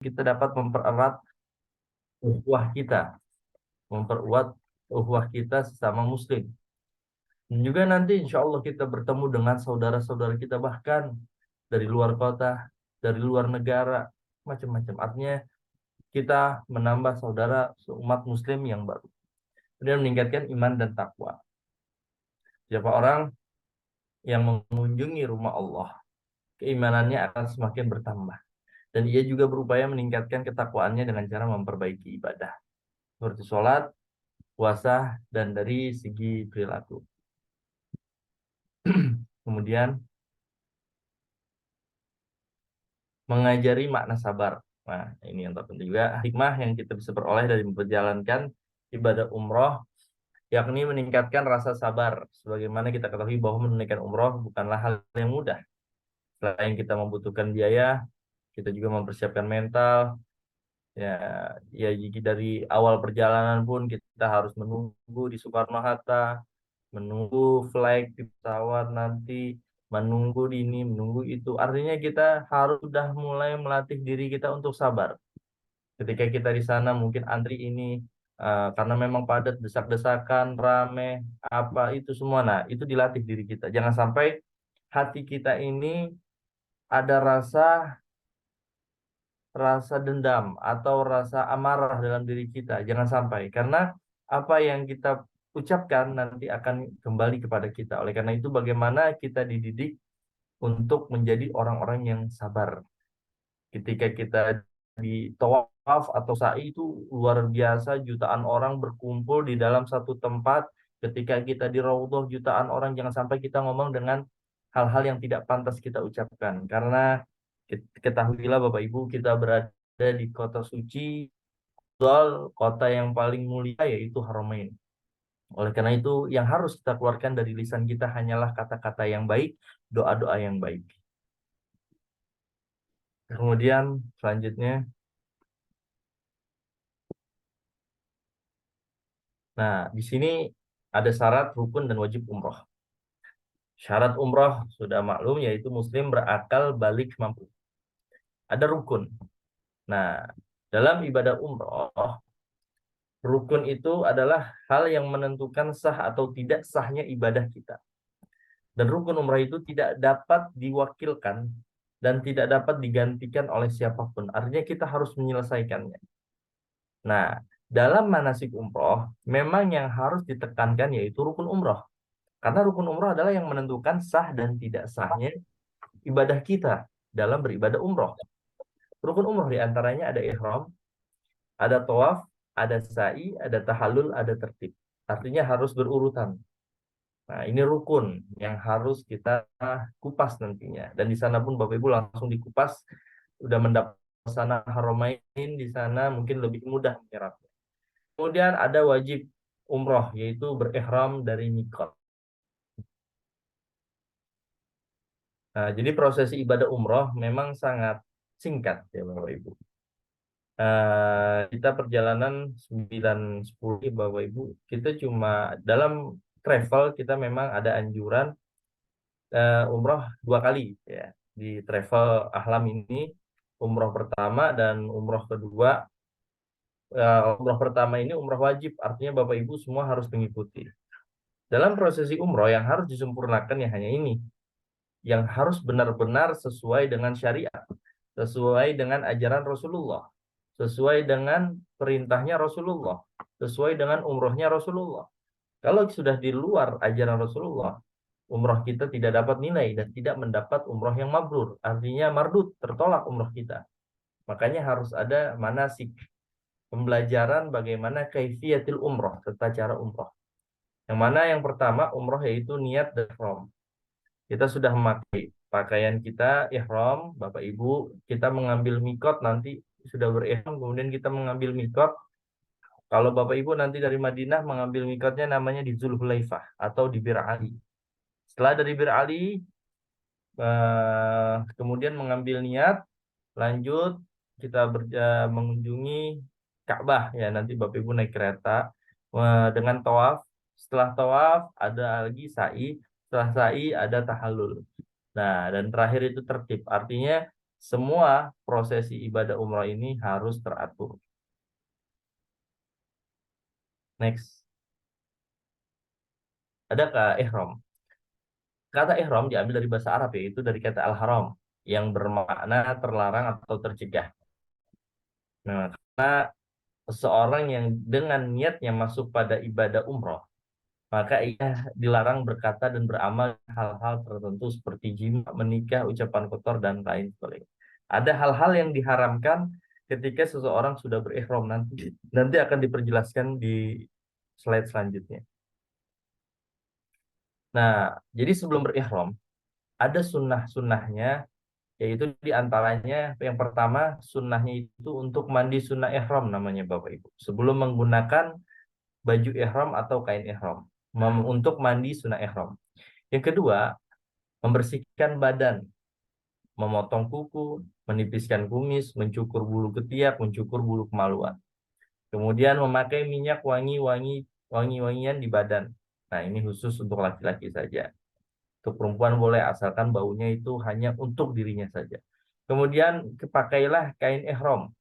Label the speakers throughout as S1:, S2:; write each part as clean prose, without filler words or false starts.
S1: kita dapat mempererat ukhuwah kita, mempererat ukhuwah kita sesama muslim. Dan juga nanti insya Allah kita bertemu dengan saudara-saudara kita bahkan dari luar kota, dari luar negara, macam-macam. Artinya kita menambah saudara seumat muslim yang baru. Kemudian meningkatkan iman dan takwa. Siapa orang yang mengunjungi rumah Allah, keimanannya akan semakin bertambah. Dan ia juga berupaya meningkatkan ketakwaannya dengan cara memperbaiki ibadah. Seperti sholat, puasa, dan dari segi perilaku. Kemudian mengajari makna sabar. Nah, ini yang terpenting juga. Hikmah yang kita bisa peroleh dari menjalankan ibadah umroh, yakni meningkatkan rasa sabar. Sebagaimana kita ketahui bahwa menunaikan umroh bukanlah hal yang mudah. Selain kita membutuhkan biaya, kita juga mempersiapkan mental. Ya, ya jadi dari awal perjalanan pun kita harus menunggu di Soekarno-Hatta, menunggu flight di pesawat nanti, menunggu ini, menunggu itu. Artinya kita harus sudah mulai melatih diri kita untuk sabar. Ketika kita di sana mungkin antri ini karena memang padat, desak-desakan, rame, apa itu semua. Nah, itu dilatih diri kita. Jangan sampai hati kita ini ada rasa rasa dendam atau rasa amarah dalam diri kita. Jangan sampai karena apa yang kita ucapkan nanti akan kembali kepada kita. Oleh karena itu bagaimana kita dididik untuk menjadi orang-orang yang sabar. Ketika kita di tawaf atau sa'i itu luar biasa, jutaan orang berkumpul di dalam satu tempat. Ketika kita di raudhah jutaan orang, jangan sampai kita ngomong dengan hal-hal yang tidak pantas kita ucapkan. Karena ketahuilah Bapak Ibu, kita berada di kota suci, kota yang paling mulia yaitu Haramain. Oleh karena itu, yang harus kita keluarkan dari lisan kita hanyalah kata-kata yang baik, doa-doa yang baik. Kemudian selanjutnya, nah di sini ada syarat, rukun, dan wajib umroh. Syarat umroh sudah maklum yaitu muslim berakal balik mampu. Ada rukun. Nah, dalam ibadah umroh, rukun itu adalah hal yang menentukan sah atau tidak sahnya ibadah kita. Dan rukun umrah itu tidak dapat diwakilkan dan tidak dapat digantikan oleh siapapun. Artinya kita harus menyelesaikannya. Nah, dalam manasik umroh, memang yang harus ditekankan yaitu rukun umroh. Karena rukun umroh adalah yang menentukan sah dan tidak sahnya ibadah kita dalam beribadah umroh. Rukun umroh diantaranya ada ihram, ada tawaf, ada sa'i, ada tahallul, ada tertib. Artinya harus berurutan. Nah, ini rukun yang harus kita kupas nantinya. Dan di sana pun Bapak Ibu langsung dikupas, udah mendapat sana Haramain di sana mungkin lebih mudah menyerapnya. Kemudian ada wajib umroh, yaitu berihram dari mikot. Nah, jadi prosesi ibadah umroh memang sangat singkat ya Bapak Ibu. Kita perjalanan 9-10 Bapak Ibu, kita cuma dalam travel kita memang ada anjuran umroh 2 kali ya di travel Ahlam ini, umroh pertama dan umroh kedua. Umroh pertama ini umroh wajib, artinya Bapak Ibu semua harus mengikuti. Dalam prosesi umroh yang harus disempurnakan ya hanya ini, yang harus benar-benar sesuai dengan syariat, sesuai dengan ajaran Rasulullah, sesuai dengan perintahnya Rasulullah, sesuai dengan umrohnya Rasulullah. Kalau sudah di luar ajaran Rasulullah, umroh kita tidak dapat nilai dan tidak mendapat umroh yang mabrur. Artinya mardut, tertolak umroh kita. Makanya harus ada manasik, pembelajaran bagaimana kaifiyatil umroh, tata cara umroh. Yang mana yang pertama umroh yaitu niat dan ihram. Kita sudah memakai pakaian kita ihram, Bapak Ibu, kita mengambil mikot nanti sudah berihram, kemudian kita mengambil mikot. Kalau Bapak Ibu nanti dari Madinah mengambil mikotnya namanya di Zulhulaifah atau di Bir Ali. Setelah dari Bir Ali, kemudian mengambil niat, lanjut kita mengunjungi Ka'bah ya. Nanti Bapak Ibu naik kereta dengan tawaf. Setelah tawaf ada lagi sa'i. Setelah sa'i ada tahallul. Nah, dan terakhir itu tertib. Artinya semua prosesi ibadah umroh ini harus teratur. Next, adakah ihram? Kata ihram diambil dari bahasa Arab, yaitu dari kata al-haram yang bermakna terlarang atau tercegah. Nah, seseorang yang dengan niatnya masuk pada ibadah umroh, maka ia dilarang berkata dan beramal hal-hal tertentu seperti jima, menikah, ucapan kotor, dan lain sebagainya. Ada hal-hal yang diharamkan ketika seseorang sudah berihram nanti. Nanti akan diperjelaskan di slide selanjutnya. Nah, jadi sebelum berihram, ada sunnah-sunnahnya, yaitu diantaranya yang pertama, sunnahnya itu untuk mandi sunnah ihram namanya Bapak Ibu. Sebelum menggunakan baju ihram atau kain ihram. Untuk mandi sunnah ihram. Yang kedua, membersihkan badan, memotong kuku, menipiskan kumis, mencukur bulu ketiak, mencukur bulu kemaluan. Kemudian memakai minyak wangi-wangian di badan. Nah, ini khusus untuk laki-laki saja. Untuk perempuan boleh asalkan baunya itu hanya untuk dirinya saja. Kemudian pakailah kain ihram.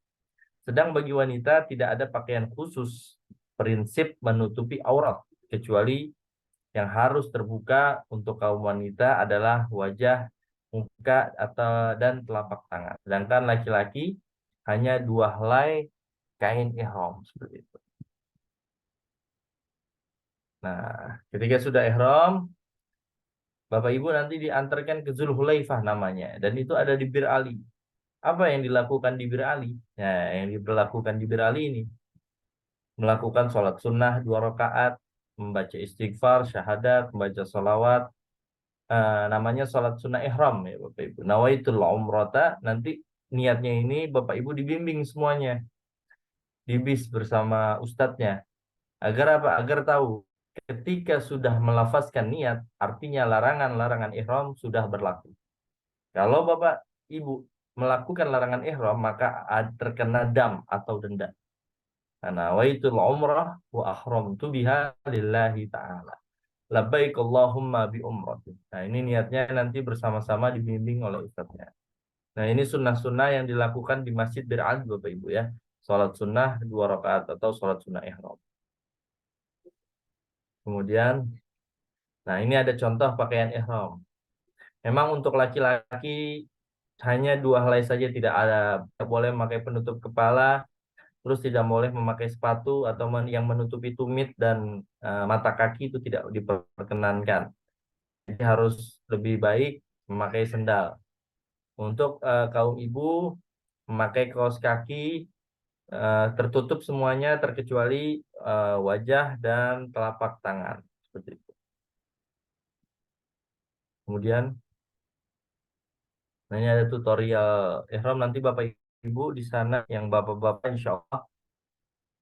S1: Sedang bagi wanita tidak ada pakaian khusus prinsip menutupi aurat kecuali yang harus terbuka untuk kaum wanita adalah wajah, muka, atau dan telapak tangan. Sedangkan laki-laki hanya dua helai kain ihram seperti itu. Nah, ketika sudah ihram, Bapak Ibu nanti diantarkan ke Zulhulaifah namanya, dan itu ada di Bir Ali. Apa yang dilakukan di Bir Ali? Nah, yang dilakukan di Bir Ali ini melakukan sholat sunnah 2 rakaat, membaca istighfar, syahadat, membaca sholawat, namanya sholat sunnah ihram ya Bapak Ibu. Nawaitul umrata, nanti niatnya ini Bapak Ibu dibimbing semuanya, di bis bersama ustadznya. Agar apa? Agar tahu ketika sudah melafazkan niat, artinya larangan-larangan ihram sudah berlaku. Kalau Bapak Ibu melakukan larangan ihram, maka terkena dam atau denda. Nawaitul umrah wa ahramtu biha lillahi ta'ala. Labbaik Allahumma bi umrati. Nah, ini niatnya nanti bersama-sama dibimbing oleh ustadznya. Nah, ini sunnah-sunnah yang dilakukan di Masjid Bir Ali Bapak Ibu ya. Salat sunnah 2 rakaat atau salat sunnah ihram. Kemudian, nah ini ada contoh pakaian ihram. Memang untuk laki-laki hanya 2 helai saja, tidak ada, tidak boleh memakai penutup kepala, terus tidak boleh memakai sepatu atau yang menutupi tumit dan mata kaki itu tidak diperkenankan. Jadi harus lebih baik memakai sendal. Untuk kaum ibu memakai kaos kaki tertutup semuanya terkecuali wajah dan telapak tangan. Seperti itu. Kemudian, nah ini ada tutorial ihram, nanti Bapak Ibu di sana yang Bapak-bapak insya Allah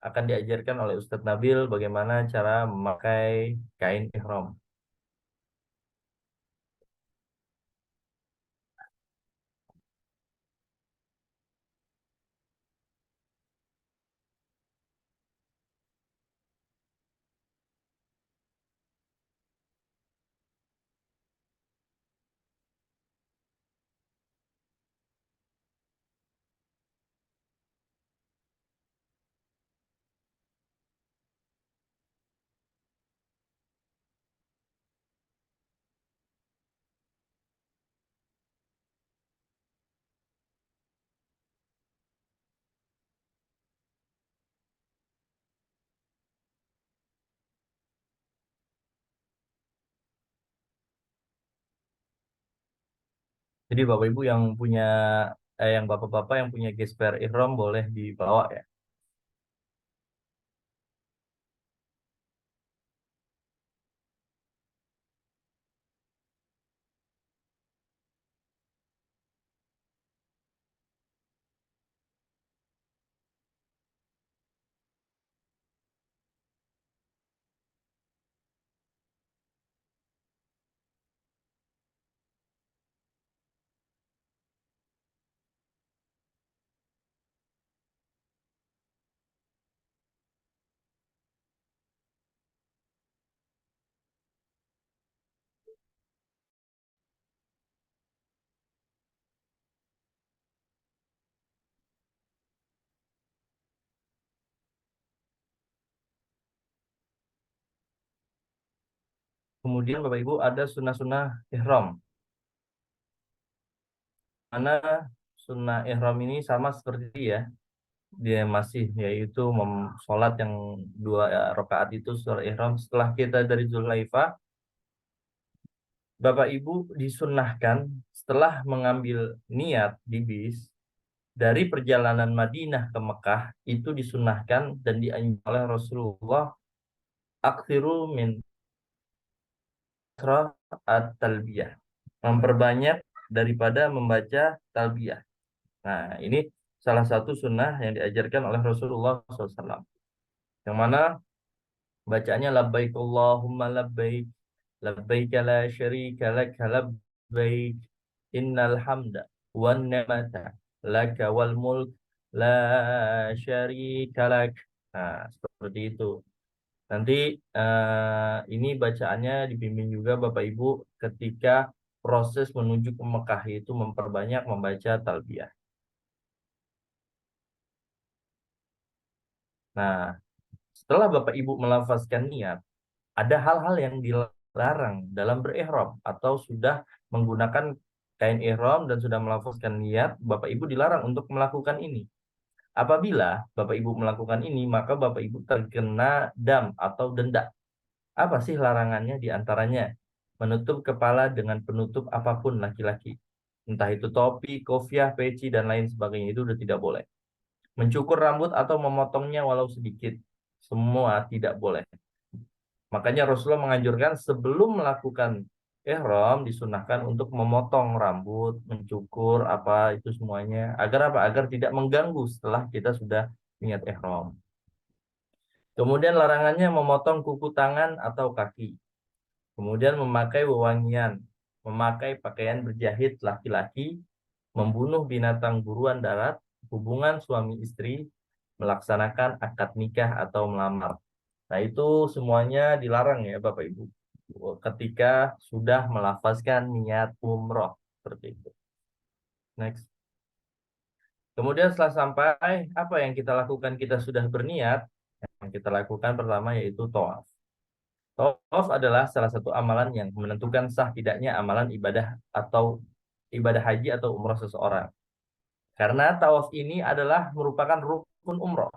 S1: akan diajarkan oleh Ustadz Nabil bagaimana cara memakai kain ihram. Jadi Bapak Ibu yang punya yang Bapak-bapak yang punya gesper ihram boleh dibawa ya. Kemudian Bapak Ibu ada sunnah-sunnah ihram. Mana sunnah ihram ini sama seperti ya, dia masih yaitu sholat yang 2 rakaat itu surah ihram setelah kita dari Dzulhaifah. Bapak Ibu disunnahkan setelah mengambil niat di bis dari perjalanan Madinah ke Mekah itu disunnahkan dan dianjurkan oleh Rasulullah aksiru min at-talbiyah, memperbanyak daripada membaca talbiyah. Nah, ini salah satu sunnah yang diajarkan oleh Rasulullah SAW. Yang mana bacanya labbaik Allahumma labbaik, labbaik la syarika lak labbaik, innal hamda wan ni'mata laka wal mulk la syarika lak. Nah, seperti itu. Nanti ini bacaannya dibimbing juga Bapak Ibu ketika proses menuju ke Mekah, itu memperbanyak membaca talbiyah. Nah, setelah Bapak Ibu melafazkan niat, ada hal-hal yang dilarang dalam berihram atau sudah menggunakan kain ihram dan sudah melafazkan niat, Bapak Ibu dilarang untuk melakukan ini. Apabila Bapak Ibu melakukan ini, maka Bapak Ibu terkena dam atau denda. Apa sih larangannya? Di antaranya menutup kepala dengan penutup apapun laki-laki. Entah itu topi, kopiah, peci, dan lain sebagainya, itu udah tidak boleh. Mencukur rambut atau memotongnya walau sedikit, semua tidak boleh. Makanya Rasulullah menganjurkan sebelum melakukan ihram disunahkan untuk memotong rambut, mencukur apa itu semuanya, agar apa? Agar tidak mengganggu setelah kita sudah niat ihram. Kemudian larangannya memotong kuku tangan atau kaki. Kemudian memakai wewangian, memakai pakaian berjahit laki-laki, membunuh binatang buruan darat, hubungan suami istri, melaksanakan akad nikah atau melamar. Nah, itu semuanya dilarang ya Bapak Ibu ketika sudah melafazkan niat umroh seperti itu. Next. Kemudian setelah sampai, apa yang kita lakukan? Kita sudah berniat. Yang kita lakukan pertama yaitu tawaf. Tawaf adalah salah satu amalan yang menentukan sah tidaknya amalan ibadah atau ibadah haji atau umroh seseorang. Karena tawaf ini adalah merupakan rukun umroh,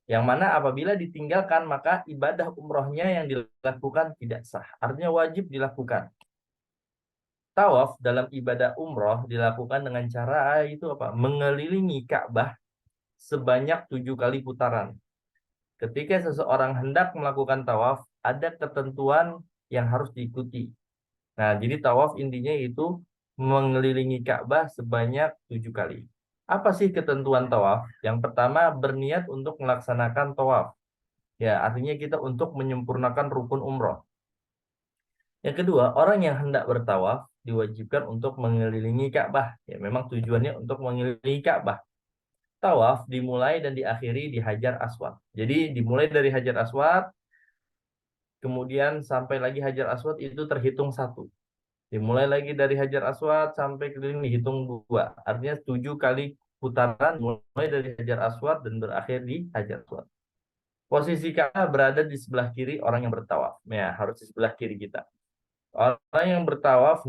S1: yang mana apabila ditinggalkan maka ibadah umrohnya yang dilakukan tidak sah. Artinya wajib dilakukan. Tawaf dalam ibadah umroh dilakukan dengan cara itu apa? Mengelilingi Ka'bah sebanyak 7 kali putaran. Ketika seseorang hendak melakukan tawaf, ada ketentuan yang harus diikuti. Nah, jadi tawaf intinya itu mengelilingi Ka'bah sebanyak 7 kali. Apa sih ketentuan tawaf? Yang pertama, berniat untuk melaksanakan tawaf. Ya, artinya kita untuk menyempurnakan rukun umroh. Yang kedua, orang yang hendak bertawaf diwajibkan untuk mengelilingi Ka'bah. Ya, memang tujuannya untuk mengelilingi Ka'bah. Tawaf dimulai dan diakhiri di Hajar Aswad. Jadi dimulai dari Hajar Aswad, kemudian sampai lagi Hajar Aswad itu terhitung 1. Dimulai lagi dari Hajar Aswad sampai keliling dihitung 2. Artinya 7 kali putaran mulai dari Hajar Aswad dan berakhir di Hajar Aswad. Posisi Ka'bah berada di sebelah kiri orang yang bertawaf. Ya, harus di sebelah kiri kita. Orang yang bertawaf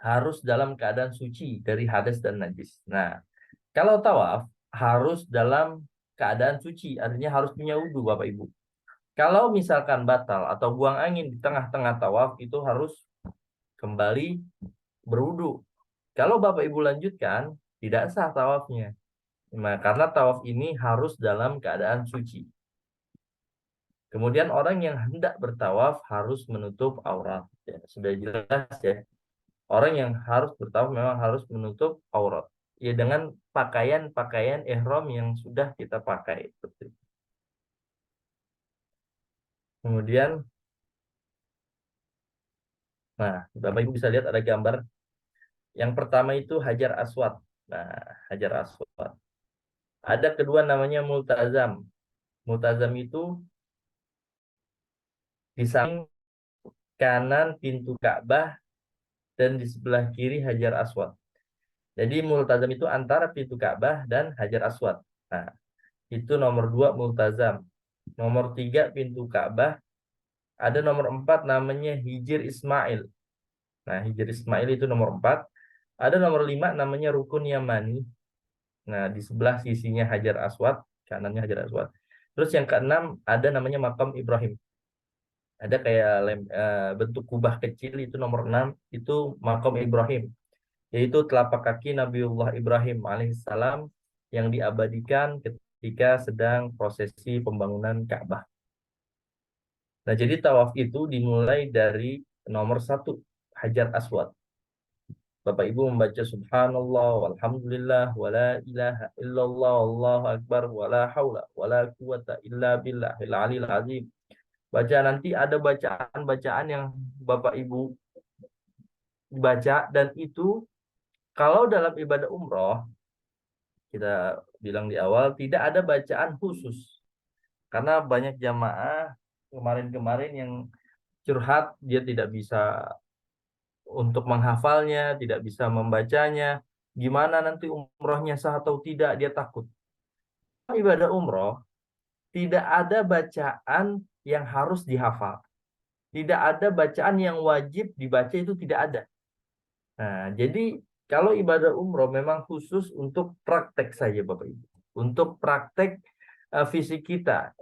S1: harus dalam keadaan suci dari hadas dan najis. Nah, kalau tawaf harus dalam keadaan suci, artinya harus punya wudhu Bapak Ibu. Kalau misalkan batal atau buang angin di tengah-tengah tawaf, itu harus kembali berwudhu. Kalau Bapak Ibu lanjutkan, tidak sah tawafnya. Nah, karena tawaf ini harus dalam keadaan suci. Kemudian orang yang hendak bertawaf harus menutup aurat. Ya, sudah jelas ya. Orang yang harus bertawaf memang harus menutup aurat. Ya, dengan pakaian-pakaian ihram yang sudah kita pakai. Kemudian, nah, Bapak Ibu bisa lihat ada gambar. Yang pertama itu Hajar Aswad. Nah, Hajar Aswad. Ada kedua namanya Multazam. Multazam itu di samping kanan pintu Ka'bah dan di sebelah kiri Hajar Aswad. Jadi Multazam itu antara pintu Ka'bah dan Hajar Aswad. Nah, itu nomor 2 Multazam. Nomor 3 pintu Ka'bah. Ada nomor 4 namanya Hijir Ismail. Nah, Hijir Ismail itu nomor 4. Ada nomor 5 namanya Rukun Yamani. Nah, di sebelah sisinya Hajar Aswad, kanannya Hajar Aswad. Terus yang keenam ada namanya Makam Ibrahim. Ada kayak bentuk kubah kecil itu nomor 6 itu Makam Ibrahim, yaitu telapak kaki Nabiullah Ibrahim alaihissalam yang diabadikan ketika sedang prosesi pembangunan Ka'bah. Nah, jadi tawaf itu dimulai dari nomor 1 Hajar Aswad. Bapak Ibu membaca subhanallah walhamdulillah wala ilaha illallah Allahu akbar wala haula wala quwata illa billahil aliyil azim. Baca, nanti ada bacaan-bacaan yang Bapak Ibu baca, dan itu kalau dalam ibadah umroh kita bilang di awal tidak ada bacaan khusus, karena banyak jamaah kemarin-kemarin yang curhat dia tidak bisa untuk menghafalnya, tidak bisa membacanya. Gimana nanti umrohnya sah atau tidak, dia takut. Ibadah umroh tidak ada bacaan yang harus dihafal. Tidak ada bacaan yang wajib dibaca, itu tidak ada. Nah, jadi kalau ibadah umroh memang khusus untuk praktek saja Bapak Ibu. Untuk praktek fisik kita.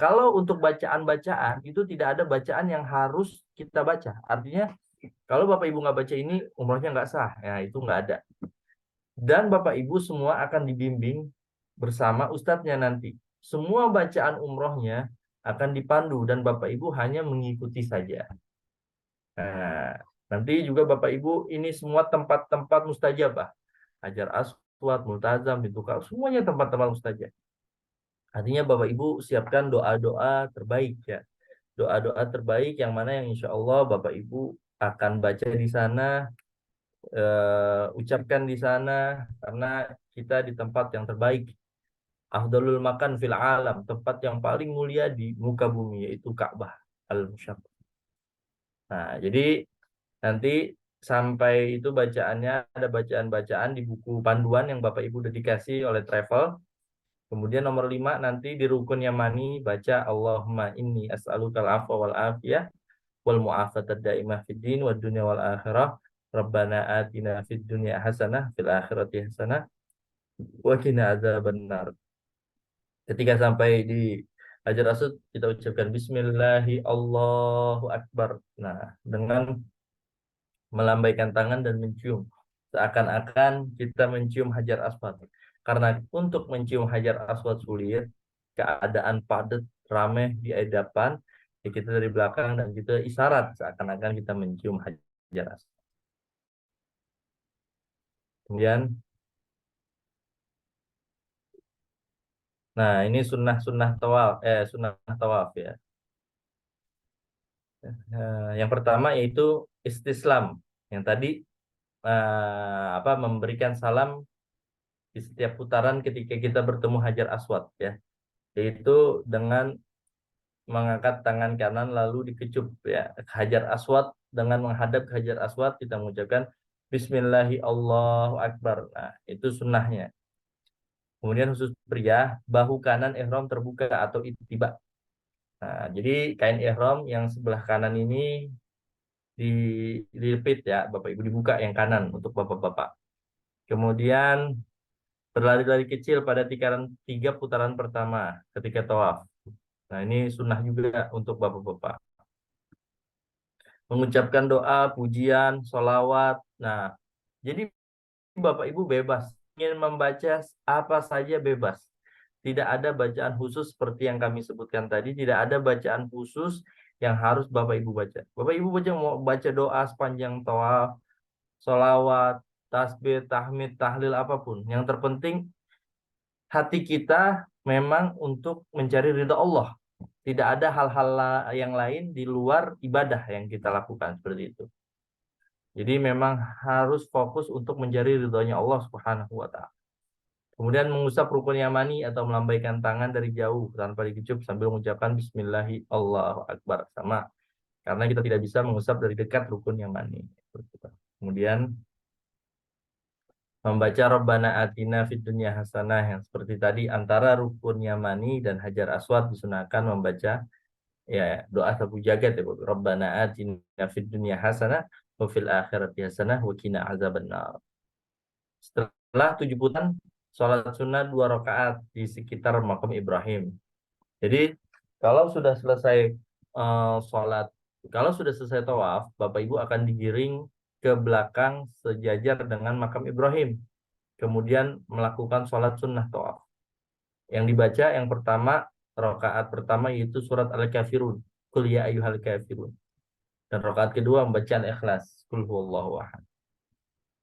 S1: Kalau untuk bacaan-bacaan itu tidak ada bacaan yang harus kita baca. Artinya kalau Bapak Ibu nggak baca ini, umrohnya nggak sah. Ya, itu nggak ada. Dan Bapak Ibu semua akan dibimbing bersama ustadznya nanti. Semua bacaan umrohnya akan dipandu dan Bapak Ibu hanya mengikuti saja. Nah, nanti juga Bapak Ibu ini semua tempat-tempat mustajabah. Hajar Aswad, Multazam, Pintu Ka'bah, semuanya tempat-tempat mustajab. Artinya Bapak Ibu siapkan doa-doa terbaik ya. Doa-doa terbaik yang mana yang insya Allah Bapak Ibu akan baca di sana, ucapkan di sana, karena kita di tempat yang terbaik. Afdalul makan fil alam, tempat yang paling mulia di muka bumi, yaitu Ka'bah al-Musyaffah. Nah, jadi nanti sampai itu bacaannya ada bacaan-bacaan di buku panduan yang Bapak Ibu udah dikasih oleh travel. Kemudian nomor 5 nanti di rukun Yamani baca Allahumma inni as'alukal afwa wal afiyah wal mu'afatad daimah fid din wad dunya wal akhirah. Rabbana atina fid dunya hasanah fil akhirati hasanah wa qina adzabannar. Ketika sampai di Hajar Aswad kita ucapkan Bismillahi Allahu Akbar. Nah, dengan melambaikan tangan dan mencium. Seakan-akan kita mencium Hajar Aswad. Karena untuk mencium Hajar Aswad sulit, keadaan padat, ramai di depan, ya kita dari belakang dan kita isyarat seakan-akan kita mencium Hajar Aswad. Kemudian, nah ini sunnah-sunnah tawaf, sunnah tawaf ya. Yang pertama yaitu istislam. Yang tadi memberikan salam di setiap putaran ketika kita bertemu Hajar Aswad ya, yaitu dengan mengangkat tangan kanan lalu dikecup ya Hajar Aswad, dengan menghadap ke Hajar Aswad kita mengucapkan Bismillahi Allahu Akbar. Nah, itu sunnahnya. Kemudian khusus pria, bahu kanan ihram terbuka atau ittiba. Nah, jadi kain ihram yang sebelah kanan ini dilipit ya Bapak Ibu, dibuka yang kanan untuk Bapak-bapak. Kemudian berlari-lari kecil pada tikaran 3 putaran pertama ketika tawaf. Nah, ini sunnah juga untuk Bapak-bapak. Mengucapkan doa, pujian, sholawat. Nah, jadi Bapak Ibu bebas. Ingin membaca apa saja bebas. Tidak ada bacaan khusus seperti yang kami sebutkan tadi. Tidak ada bacaan khusus yang harus Bapak Ibu baca. Bapak Ibu mau baca doa sepanjang tawaf, sholawat, tasbih, tahmid, tahlil, apapun. Yang terpenting hati kita memang untuk mencari ridha Allah. Tidak ada hal-hal yang lain di luar ibadah yang kita lakukan seperti itu. Jadi memang harus fokus untuk mencari ridhonya Allah Subhanahu wa taala. Kemudian mengusap rukun yamani atau melambaikan tangan dari jauh tanpa dikecup sambil mengucapkan Bismillahi Allahu Akbar. Sama, karena kita tidak bisa mengusap dari dekat rukun yamani. Kemudian membaca Rabbana atina fid dunya hasanah, yang seperti tadi antara rukun yamani dan Hajar Aswad disunahkan membaca Ya, doa sapu jagat ya, Bapak. Rabbana atina fid dunya hasanah wa fil akhirati hasanah wa qina azabannar. Setelah 7 putaran, sholat sunnah 2 rakaat di sekitar makam Ibrahim. Jadi kalau sudah selesai sholat, kalau sudah selesai tawaf, Bapak Ibu akan digiring ke belakang sejajar dengan makam Ibrahim. Kemudian melakukan sholat sunnah tawaf. Yang dibaca yang pertama, rakaat pertama yaitu surat Al-Kafirun. Qul ya ayyuhal kafirun. Dan rakaat kedua membaca Al-Ikhlas. Qul huwallahu ahad.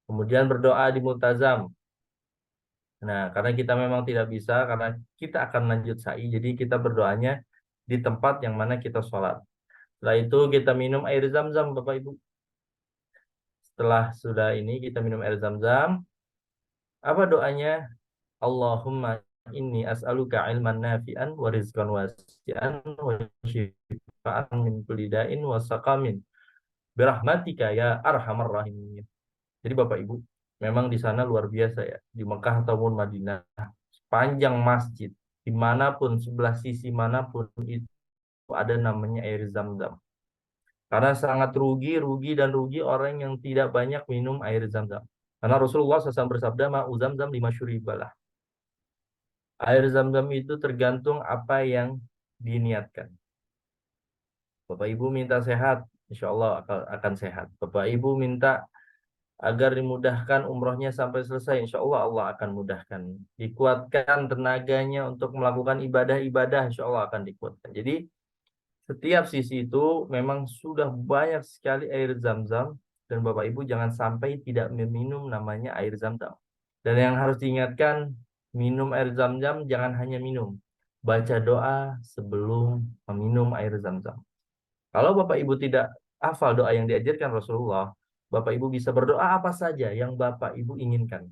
S1: Kemudian berdoa di multazam. Nah, karena kita memang tidak bisa, karena kita akan lanjut sa'i, jadi kita berdoanya di tempat yang mana kita sholat. Setelah itu kita minum air zam-zam, Bapak Ibu. Setelah sudah ini kita minum air zam-zam. Apa doanya? Allahumma inni as'aluka ilman nafi'an wa rizqan wasi'an wa syifaan min kulli da'in wa saqamin. Birahmatika ya arhamar rahimin. Jadi Bapak Ibu, memang di sana luar biasa ya. Di Mekah ataupun Madinah, sepanjang masjid, dimanapun, sebelah sisi manapun itu ada namanya air zam-zam. Karena sangat rugi dan rugi orang yang tidak banyak minum air zam-zam. Karena Rasulullah SAW bersabda, ma'u zam-zam lima syuribalah. Air zam-zam itu tergantung apa yang diniatkan. Bapak Ibu minta sehat, insya Allah akan sehat. Bapak Ibu minta agar dimudahkan umrohnya sampai selesai, insya Allah Allah akan mudahkan. Dikuatkan tenaganya untuk melakukan ibadah-ibadah, insya Allah akan dikuatkan. Jadi setiap sisi itu memang sudah banyak sekali air zam-zam, dan Bapak Ibu jangan sampai tidak meminum namanya air zam-zam. Dan yang harus diingatkan, minum air zam-zam jangan hanya minum, baca doa sebelum meminum air zam-zam. Kalau Bapak Ibu tidak hafal doa yang diajarkan Rasulullah, Bapak Ibu bisa berdoa apa saja yang Bapak Ibu inginkan.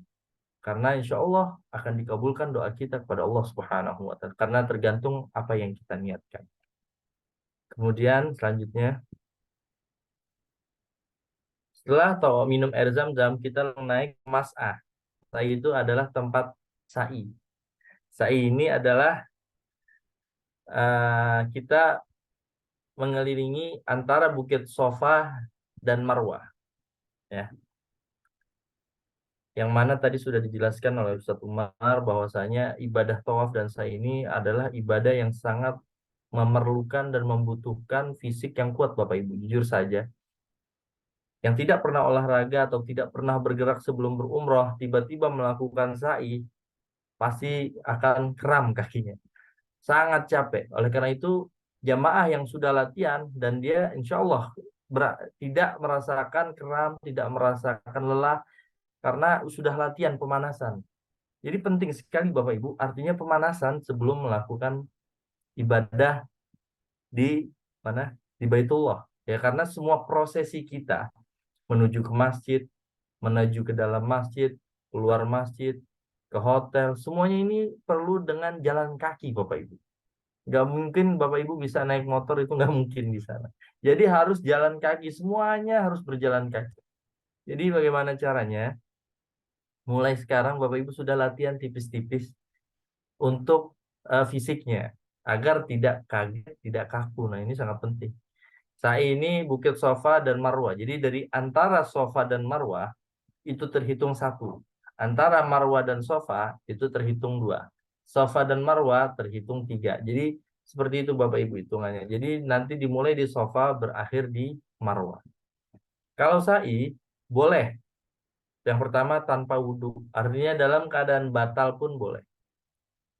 S1: Karena insya Allah akan dikabulkan doa kita kepada Allah Subhanahu wa Ta'ala. Karena tergantung apa yang kita niatkan. Kemudian selanjutnya, setelah atau minum air zam-zam, kita naik mas'ah. Sa'i itu adalah tempat sa'i. Sa'i ini adalah kita mengelilingi antara Bukit Sofa dan Marwah. Ya. Yang mana tadi sudah dijelaskan oleh Ustadz Umar bahwasanya ibadah tawaf dan sa'i ini adalah ibadah yang sangat memerlukan dan membutuhkan fisik yang kuat, Bapak Ibu. Jujur saja, yang tidak pernah olahraga atau tidak pernah bergerak sebelum berumroh, tiba-tiba melakukan sa'i, pasti akan kram kakinya. Sangat capek. Oleh karena itu, jamaah yang sudah latihan dan dia insya Allah tidak merasakan kram, tidak merasakan lelah, karena sudah latihan pemanasan. Jadi penting sekali Bapak Ibu, artinya pemanasan sebelum melakukan ibadah di mana? Di Baitullah. Ya, karena semua prosesi kita menuju ke masjid, menuju ke dalam masjid, keluar masjid, ke hotel, semuanya ini perlu dengan jalan kaki Bapak Ibu. Nggak mungkin Bapak Ibu bisa naik motor, itu nggak mungkin di sana. Jadi harus jalan kaki, semuanya harus berjalan kaki. Jadi bagaimana caranya? Mulai sekarang Bapak Ibu sudah latihan tipis-tipis untuk fisiknya agar tidak kaget, tidak kaku. Nah, ini sangat penting. Saya ini Bukit Sofa dan Marwah. Jadi dari antara Sofa dan Marwah itu terhitung satu. Antara Marwah dan Sofa itu terhitung dua. Sofa dan Marwah terhitung tiga. Jadi seperti itu Bapak Ibu hitungannya. Jadi nanti dimulai di Sofa, berakhir di Marwah. Kalau sa'i boleh. Yang pertama tanpa wudhu. Artinya dalam keadaan batal pun boleh.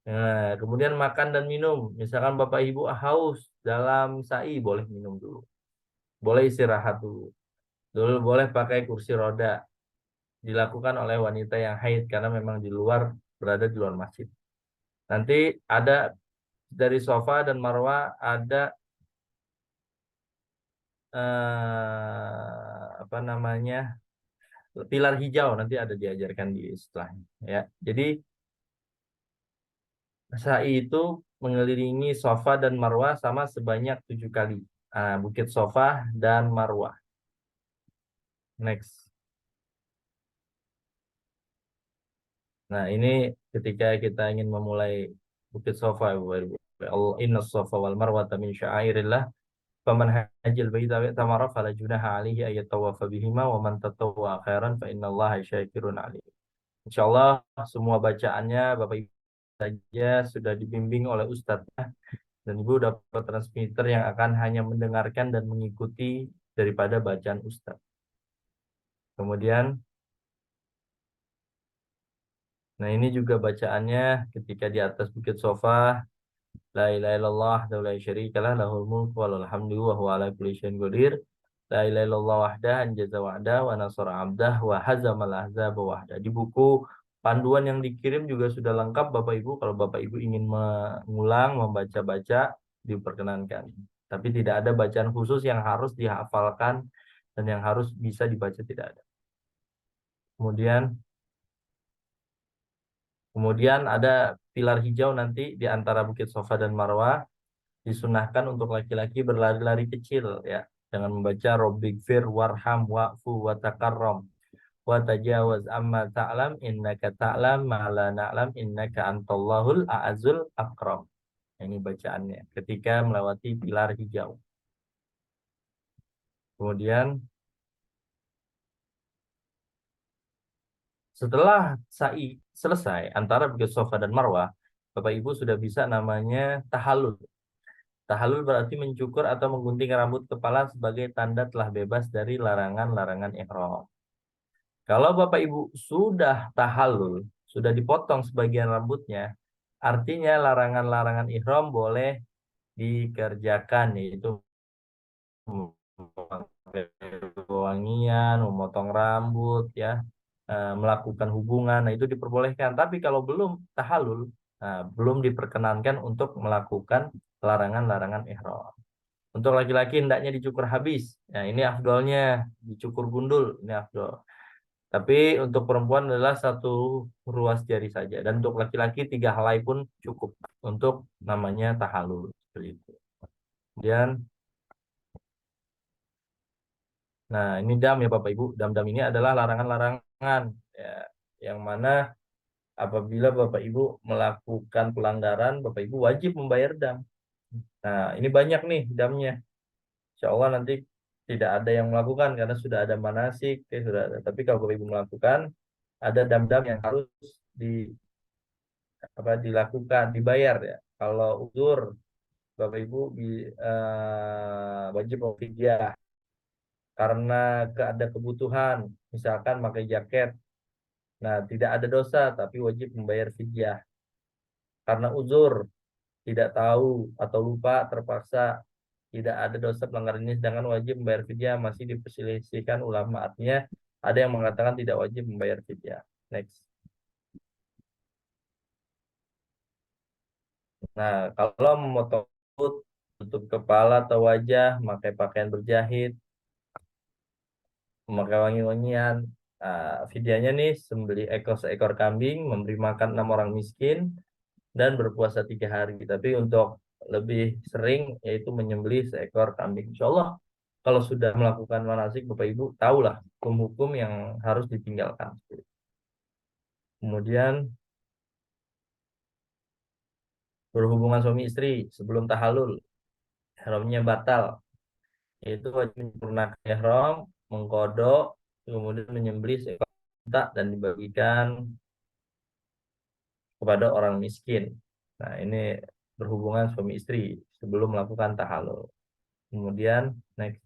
S1: Nah, kemudian makan dan minum. Misalkan Bapak Ibu haus dalam sa'i, boleh minum dulu. Boleh istirahat dulu. Dulu boleh pakai kursi roda. Dilakukan oleh wanita yang haid karena memang di luar, berada di luar masjid. Nanti ada dari Sofa dan Marwah ada apa namanya, pilar hijau, nanti ada diajarkan di setelahnya. Ya, jadi sa'i itu mengelilingi Sofa dan Marwah sama sebanyak 7 kali. Bukit Sofa dan Marwah. Next. Nah, ini ketika kita ingin memulai Bukit Sofa, Bapak Ibu. Inna safa wal marwata min sya'airillah. Faman hajjal baita wa i'tamara fala junaha alaihi ay yatawafa bihima wa man tatawwa khairan fa innallaha syakirun alim. Insyaallah semua bacaannya Bapak Ibu saja sudah dibimbing oleh Ustadz dan Ibu dapat transmitter yang akan hanya mendengarkan dan mengikuti daripada bacaan Ustadz. Kemudian, nah ini juga bacaannya ketika di atas bukit sofa. La ilaha illallah wa la syarikalah lahul mulku wa lahul hamdu wa huwa ala kulli syai'in qadir. La ilaha illallah wahdah anjaza wa'dah wa nasara 'abdah wa hazamal ahzaba wahdah. Di buku panduan yang dikirim juga sudah lengkap Bapak Ibu. Kalau Bapak Ibu ingin mengulang, membaca-baca, diperkenankan. Tapi tidak ada bacaan khusus yang harus dihafalkan dan yang harus bisa dibaca, tidak ada. Kemudian ada pilar hijau nanti di antara Bukit Sofa dan Marwah. Disunahkan untuk laki-laki berlari-lari kecil ya. Dengan membaca Rabbighfir warham wa'fu wa takarram wa tajawaz amma ta'lam innaka ta'lam ma la na'lam innaka antallahul a'azul akram. Ini bacaannya ketika melewati pilar hijau. Kemudian setelah sa'i selesai antara Bukit Sofa dan Marwah, Bapak Ibu sudah bisa namanya tahallul. Tahallul berarti mencukur atau menggunting rambut kepala sebagai tanda telah bebas dari larangan-larangan ihram. Kalau Bapak Ibu sudah tahallul, sudah dipotong sebagian rambutnya, artinya larangan-larangan ihram boleh dikerjakan, yaitu wangian, memotong rambut, ya, melakukan hubungan, nah itu diperbolehkan. Tapi kalau belum tahallul, belum diperkenankan untuk melakukan larangan-larangan ihram. Untuk laki-laki hendaknya dicukur habis. Nah, ini afdolnya dicukur gundul, ini afdol. Tapi untuk perempuan adalah satu ruas jari saja. Dan untuk laki-laki 3 helai pun cukup untuk namanya tahallul. Seperti itu. Kemudian, nah ini dam ya Bapak Ibu. Dam-dam ini adalah larangan-larangan. Ya, yang mana apabila Bapak Ibu melakukan pelanggaran, Bapak Ibu wajib membayar dam. Nah ini banyak nih damnya. Insya Allah nanti tidak ada yang melakukan karena sudah ada manasik, ya, sudah ada. Tapi kalau Bapak Ibu melakukan, ada dam-dam yang harus dilakukan, dibayar ya. Kalau uzur, Bapak Ibu wajib fidyah karena ada kebutuhan, misalkan pakai jaket. Nah, tidak ada dosa tapi wajib membayar fidyah. Karena uzur, tidak tahu atau lupa terpaksa, tidak ada dosa pelanggaran ini sedangkan wajib membayar fidyah, masih diperselisihkan ulama. Artinya ada yang mengatakan tidak wajib membayar fidyah. Next. Nah, kalau memotong rambut, tutup kepala atau wajah, memakai pakaian berjahit, memakai wangi-wangian, fidyahnya nih sembeli seekor kambing, memberi makan 6 orang miskin, dan berpuasa 3 hari. Tapi untuk lebih sering yaitu menyembelih seekor kambing. Insya Allah kalau sudah melakukan manasik, Bapak Ibu tahulah hukum-hukum yang harus ditinggalkan. Kemudian berhubungan suami istri sebelum tahallul, ihramnya batal. Yaitu wajib menyempurnakan ihram, mengkodok, kemudian menyembelih seekor unta dan dibagikan kepada orang miskin. Nah, ini berhubungan suami istri sebelum melakukan tahallul. Kemudian next,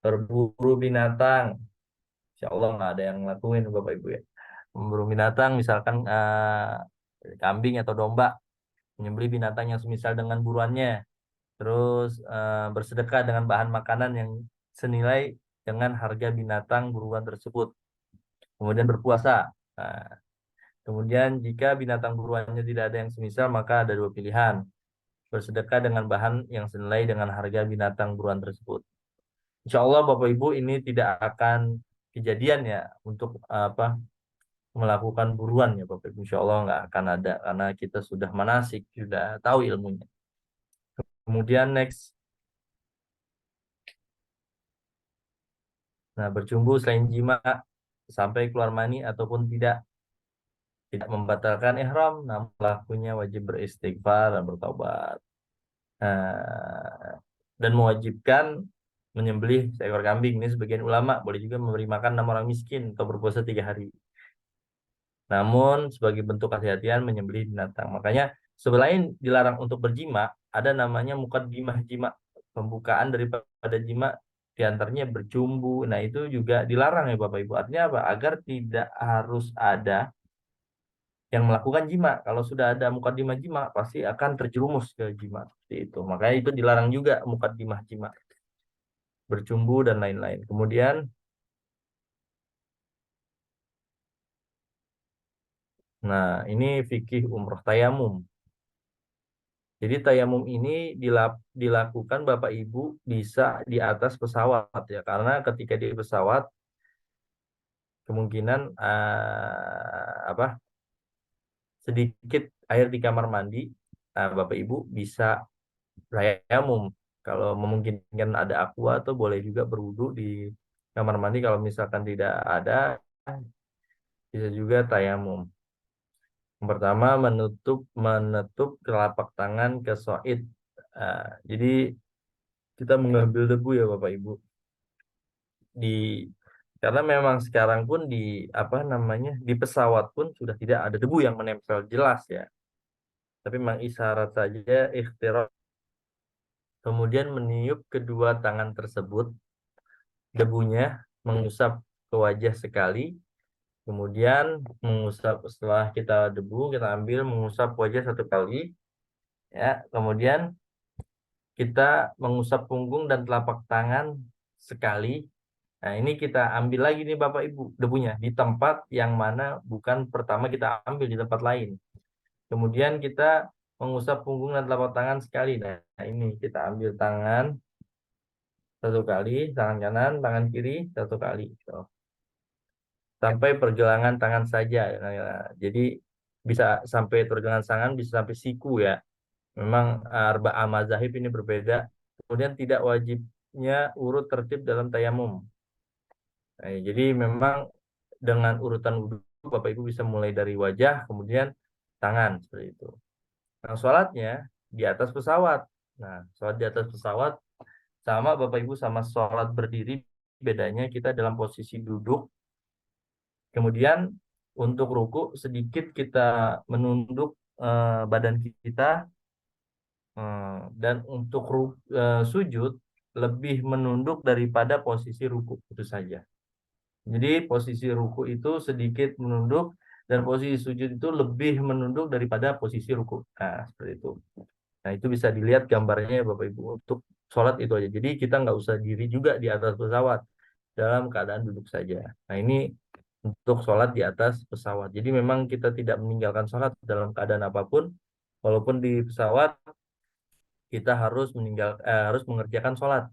S1: berburu binatang. Insya Allah nggak ada yang ngelakuin Bapak Ibu ya. Memburu binatang misalkan kambing atau domba, menyembelih binatang yang semisal dengan buruannya. Terus bersedekah dengan bahan makanan yang senilai dengan harga binatang buruan tersebut. Kemudian berpuasa. Nah, kemudian jika binatang buruannya tidak ada yang semisal, maka ada 2 pilihan. Bersedekah dengan bahan yang senilai dengan harga binatang buruan tersebut. Insya Allah Bapak Ibu ini tidak akan kejadian ya untuk melakukan buruan ya Bapak Ibu. Insya Allah nggak akan ada karena kita sudah manasik, sudah tahu ilmunya. Kemudian next. Nah, bercumbu selain jima sampai keluar mani ataupun tidak. Tidak membatalkan ihram, namun pelakunya wajib beristighfar dan bertaubat. Nah, dan mewajibkan menyembelih seekor kambing. Ini sebagian ulama boleh juga memberi makan 6 orang miskin atau berpuasa 3 hari. Namun sebagai bentuk hati-hatian menyembelih binatang. Makanya selain dilarang untuk berjima, ada namanya mukaddimah jima, pembukaan daripada jima, diantaranya bercumbu. Nah itu juga dilarang ya Bapak Ibu. Artinya apa? Agar tidak harus ada yang melakukan jima. Kalau sudah ada mukadimah jima, pasti akan terjerumus ke jima. Seperti itu. Makanya itu dilarang juga mukadimah jima. Bercumbu dan lain-lain. Kemudian, nah ini fikih umroh tayamum. Jadi tayamum ini dilakukan Bapak Ibu bisa di atas pesawat ya. Karena ketika di pesawat, kemungkinan apa sedikit air di kamar mandi, nah, Bapak Ibu bisa tayamum. Kalau memungkinkan ada aqua atau boleh juga berwudu di kamar mandi. Kalau misalkan tidak ada, bisa juga tayamum. Yang pertama menutup telapak tangan ke soid. Jadi kita mengambil debu ya Bapak Ibu di karena memang sekarang pun di apa namanya di pesawat pun sudah tidak ada debu yang menempel jelas ya. Tapi memang isyarat saja ikhtiar. Kemudian meniup kedua tangan tersebut, debunya mengusap ke wajah sekali, kemudian mengusap setelah kita debu kita ambil mengusap wajah 1 kali, ya. Kemudian kita mengusap punggung dan telapak tangan sekali. Nah ini kita ambil lagi nih Bapak Ibu debunya di tempat yang mana bukan pertama kita ambil di tempat lain. Kemudian kita mengusap punggung dan telapak tangan sekali. Nah ini kita ambil tangan 1 kali, tangan kanan, tangan kiri 1 kali. Gitu. Sampai pergelangan tangan saja. Nah, jadi bisa sampai pergelangan tangan, bisa sampai siku ya. Memang arba'ah mazahib ini berbeda. Kemudian tidak wajibnya urut tertib dalam tayamum. Nah, jadi memang dengan urutan wudhu Bapak Ibu bisa mulai dari wajah, kemudian tangan seperti itu. Nah, sholatnya di atas pesawat. Nah, sholat di atas pesawat sama Bapak Ibu sama sholat berdiri, bedanya kita dalam posisi duduk. Kemudian untuk ruku sedikit kita menunduk badan kita, dan untuk sujud lebih menunduk daripada posisi ruku itu saja. Jadi posisi ruku itu sedikit menunduk dan posisi sujud itu lebih menunduk daripada posisi ruku. Nah, seperti itu. Nah, itu bisa dilihat gambarnya ya Bapak Ibu. Untuk sholat itu aja. Jadi kita nggak usah diri juga di atas pesawat dalam keadaan duduk saja. Nah, ini untuk sholat di atas pesawat. Jadi memang kita tidak meninggalkan sholat dalam keadaan apapun. Walaupun di pesawat kita harus mengerjakan sholat.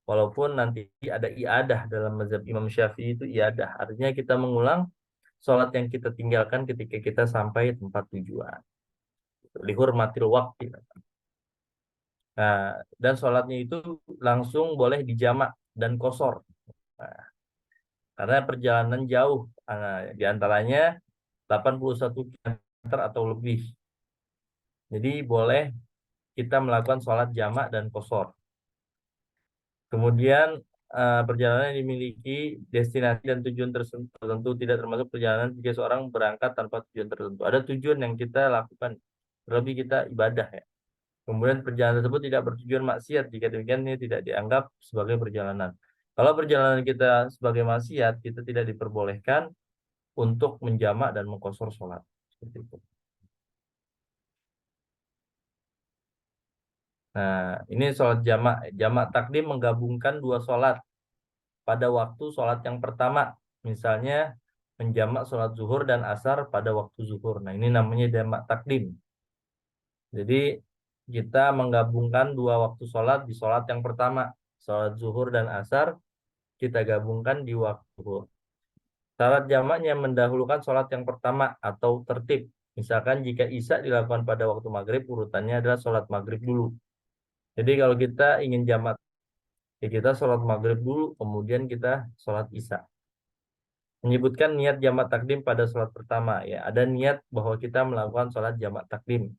S1: Walaupun nanti ada iadah dalam mazhab Imam Syafi'i itu iadah. Artinya kita mengulang sholat yang kita tinggalkan ketika kita sampai tempat tujuan. Lihurmatil waqti. Nah, dan sholatnya itu langsung boleh dijamak dan qashar. Nah, karena perjalanan jauh. Nah, di antaranya 81 km atau lebih. Jadi boleh kita melakukan sholat jamak dan qashar. Kemudian perjalanan yang dimiliki destinasi dan tujuan tertentu tidak termasuk perjalanan jika seorang berangkat tanpa tujuan tertentu. Ada tujuan yang kita lakukan, terlebih kita ibadah ya. Kemudian perjalanan tersebut tidak bertujuan maksiat, jika demikian ini tidak dianggap sebagai perjalanan. Kalau perjalanan kita sebagai maksiat, kita tidak diperbolehkan untuk menjamak dan mengqashar sholat. Seperti itu. Nah, ini sholat jamak. Jamak takdim menggabungkan 2 sholat pada waktu sholat yang pertama. Misalnya menjamak sholat zuhur dan asar pada waktu zuhur. Nah, ini namanya jamak takdim. Jadi kita menggabungkan 2 waktu sholat di sholat yang pertama. Sholat zuhur dan asar kita gabungkan di waktu zuhur. Syarat jamaknya mendahulukan sholat yang pertama atau tertib. Misalkan jika isya dilakukan pada waktu maghrib, urutannya adalah sholat maghrib dulu. Jadi kalau kita ingin jamak, ya kita sholat maghrib dulu, kemudian kita sholat isya. Menyebutkan niat jamak takdim pada sholat pertama. Ya, ada niat bahwa kita melakukan sholat jamak takdim.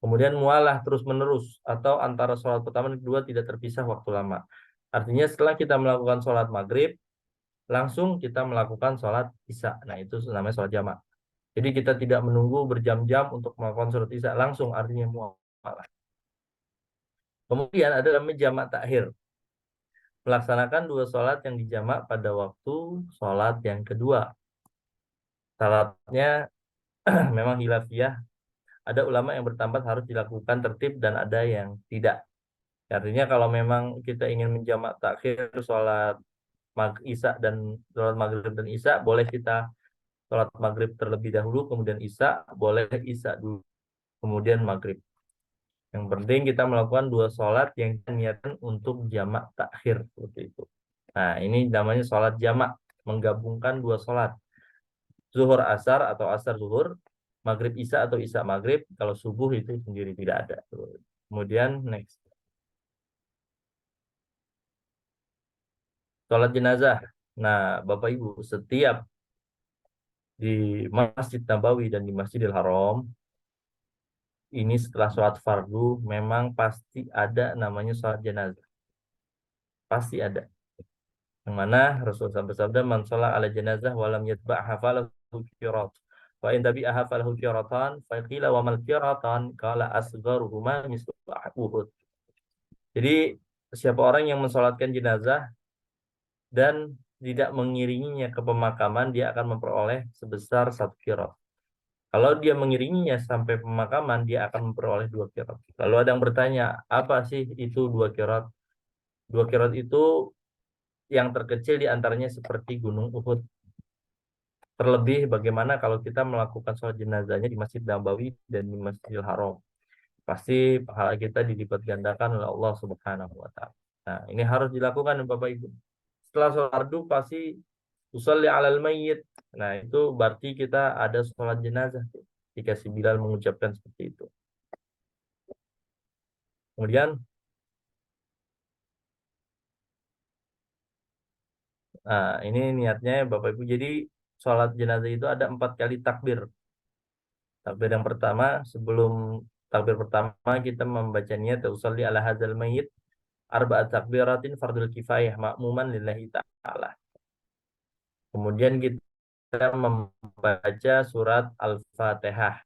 S1: Kemudian mualah terus-menerus atau antara sholat pertama dan kedua tidak terpisah waktu lama. Artinya setelah kita melakukan sholat maghrib, langsung kita melakukan sholat isya. Nah, itu namanya sholat jamak. Jadi kita tidak menunggu berjam-jam untuk melakukan sholat isya, langsung artinya mualah. Kemudian ada namanya jamak takhir. Melaksanakan dua sholat yang dijamak pada waktu sholat yang kedua. Syaratnya memang hilafiyah. Ada ulama yang berpendapat harus dilakukan tertib dan ada yang tidak. Artinya kalau memang kita ingin menjamak takhir sholat isya dan sholat maghrib dan isya, boleh kita sholat maghrib terlebih dahulu, kemudian isya, boleh isya dulu, kemudian maghrib. Yang penting kita melakukan dua sholat yang niatan untuk jamak takhir seperti itu. Nah, ini namanya sholat jamak, menggabungkan dua sholat. Zuhur asar atau asar zuhur, maghrib isya atau isya maghrib, kalau subuh itu sendiri tidak ada. Kemudian next. Sholat jenazah. Nah, Bapak Ibu, setiap di Masjid Nabawi dan di Masjidil Haram, ini setelah sholat fardu, memang pasti ada namanya sholat jenazah. Pasti ada. Yang mana Rasulullah SAW bersabda, man sholat ala jenazah walam yatba'ha falahu qirat. Wa in tabi'aha falahu qiratan, fa qila wa mal qiratan, qala asgharuhuma mislu Uhud. Jadi, siapa orang yang mensolatkan jenazah dan tidak mengiringinya ke pemakaman, dia akan memperoleh sebesar 1 qirat. Kalau dia mengiringinya sampai pemakaman, dia akan memperoleh 2 qirat. Lalu ada yang bertanya, apa sih itu 2 qirat? 2 qirat itu yang terkecil di antaranya seperti Gunung Uhud. Terlebih bagaimana kalau kita melakukan sholat jenazahnya di Masjid Nabawi dan di Masjidil Haram. Pasti pahala kita dilipat gandakan oleh Allah Subhanahu wa taala. Nah, ini harus dilakukan Bapak Ibu. Setelah sholat fardu pasti usolli alal mayyit. Nah, itu berarti kita ada sholat jenazah. Jika si Bilal mengucapkan seperti itu. Kemudian, nah ini niatnya Bapak Ibu. Jadi sholat jenazah itu ada 4 kali takbir. Takbir yang pertama, sebelum takbir pertama kita membaca niat usolli ala hadzal mayyit arba'at takbiratin fardul kifayah makmuman lillahi ta'ala. Kemudian kita membaca surat Al-Fatihah.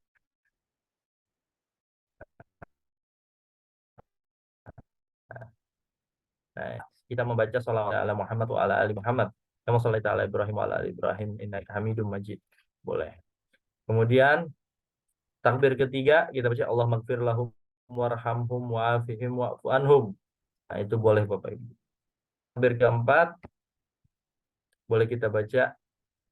S1: Nah, kita membaca sholawat ala Muhammad wa ala ali Muhammad. Kama sholaita ala Ibrahim wa ala ali Ibrahim innaka Hamidum Majid. Boleh. Kemudian takbir ketiga kita baca Allah maghfir lahum warhamhum wa'afihim wa'fu anhum. Nah, itu boleh Bapak Ibu. Takbir keempat boleh kita baca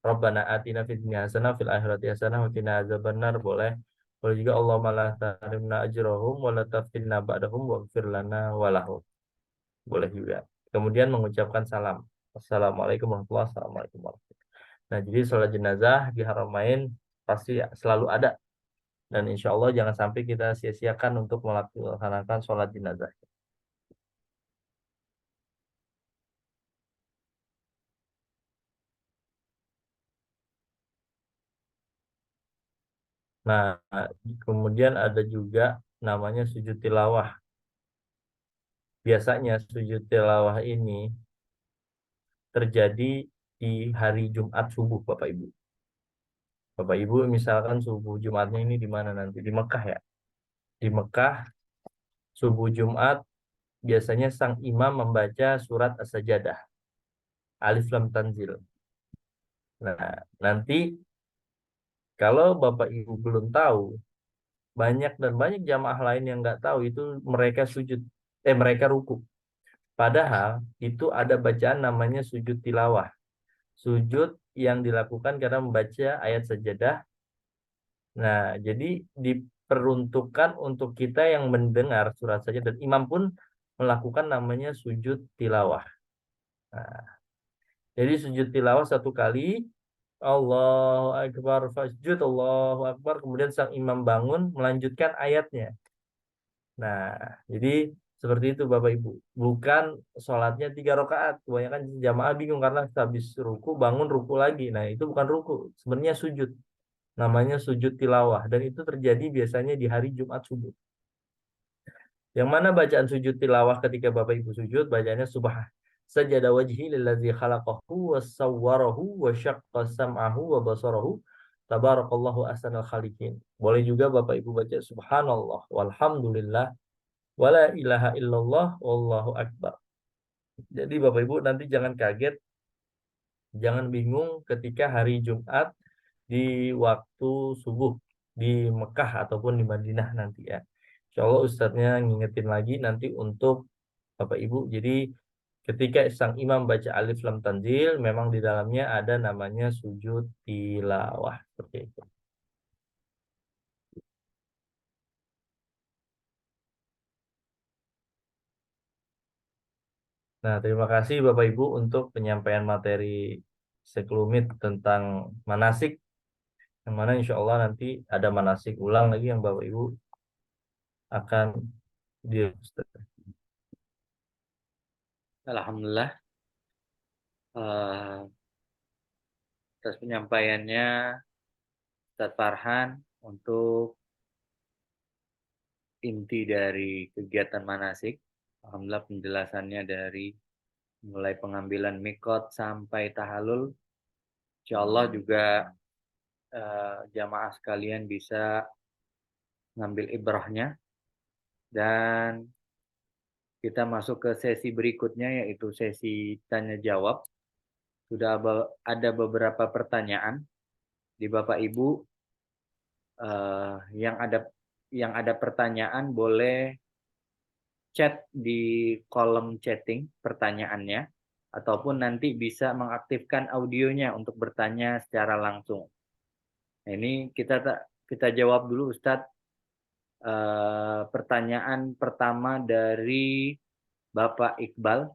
S1: Rabbana atina fid dunya hasanah fil akhirati hasanah wa qina adzabannar, boleh. Boleh juga Allahumma la tahrimna ajrahum wa la taftinna ba'dahum waghfir lana wa lahum. Boleh juga. Kemudian mengucapkan salam. Assalamualaikum warahmatullahi wabarakatuh. Assalamualaikum warahmatullahi wabarakatuh. Nah, jadi sholat jenazah di Haramain pasti selalu ada. Dan insya Allah jangan sampai kita sia-siakan untuk melaksanakan sholat jenazah. Nah, kemudian ada juga namanya sujud tilawah. Biasanya sujud tilawah ini terjadi di hari Jumat subuh, Bapak Ibu. Bapak Ibu, misalkan subuh Jumatnya ini di mana nanti? Di Mekah ya. Di Mekah, subuh Jumat, biasanya sang imam membaca surat As-Sajadah, Alif Lam Tanzil. Nah, nanti kalau Bapak Ibu belum tahu, banyak jamaah lain yang nggak tahu itu mereka ruku. Padahal itu ada bacaan namanya sujud tilawah. Sujud yang dilakukan karena membaca ayat sajadah. Nah, jadi diperuntukkan untuk kita yang mendengar surat saja dan imam pun melakukan namanya sujud tilawah. Nah, jadi sujud tilawah 1 kali, Allahu Akbar, fasjud, Allahu Akbar, kemudian sang imam bangun melanjutkan ayatnya. Nah, jadi Seperti itu Bapak Ibu. Bukan sholatnya 3 rakaat. Kebanyakan jamaah bingung karena habis ruku bangun ruku lagi. Nah itu bukan ruku, sebenarnya sujud. Namanya sujud tilawah. Dan itu terjadi biasanya di hari Jumat subuh. Yang mana bacaan sujud tilawah ketika Bapak Ibu sujud, bacaannya subhan. Sajada wajhi lillazi khalaqahu wa sawwarahu wa syaqqa sam'ahu wa basarahu. Tabarakallahu ahsanal khaliqin. Boleh juga Bapak Ibu baca subhanallah walhamdulillah wala ilaha illallah wallahu akbar. Jadi Bapak Ibu nanti jangan kaget, jangan bingung ketika hari Jumat di waktu subuh di Mekah ataupun di Madinah nanti ya. Insya Allah Ustadznya ngingetin lagi nanti untuk Bapak Ibu. Jadi ketika sang imam baca alif lam tanzil, memang di dalamnya ada namanya sujud tilawah seperti itu. Nah, terima kasih Bapak Ibu untuk penyampaian materi sekelumit tentang manasik, yang mana insya Allah nanti ada manasik ulang lagi yang Bapak Ibu akan di.
S2: Alhamdulillah, eh, atas penyampaiannya Ustadz Farhan untuk inti dari kegiatan manasik. Alhamdulillah penjelasannya dari mulai pengambilan mikot sampai tahalul. Insya Allah juga jamaah sekalian bisa ngambil ibrahnya. Dan kita masuk ke sesi berikutnya yaitu sesi tanya jawab. Sudah ada beberapa pertanyaan di Bapak Ibu yang ada pertanyaan boleh chat di kolom chatting pertanyaannya ataupun nanti bisa mengaktifkan audionya untuk bertanya secara langsung. Nah, ini kita jawab dulu Ustadz. Pertanyaan pertama dari Bapak Iqbal.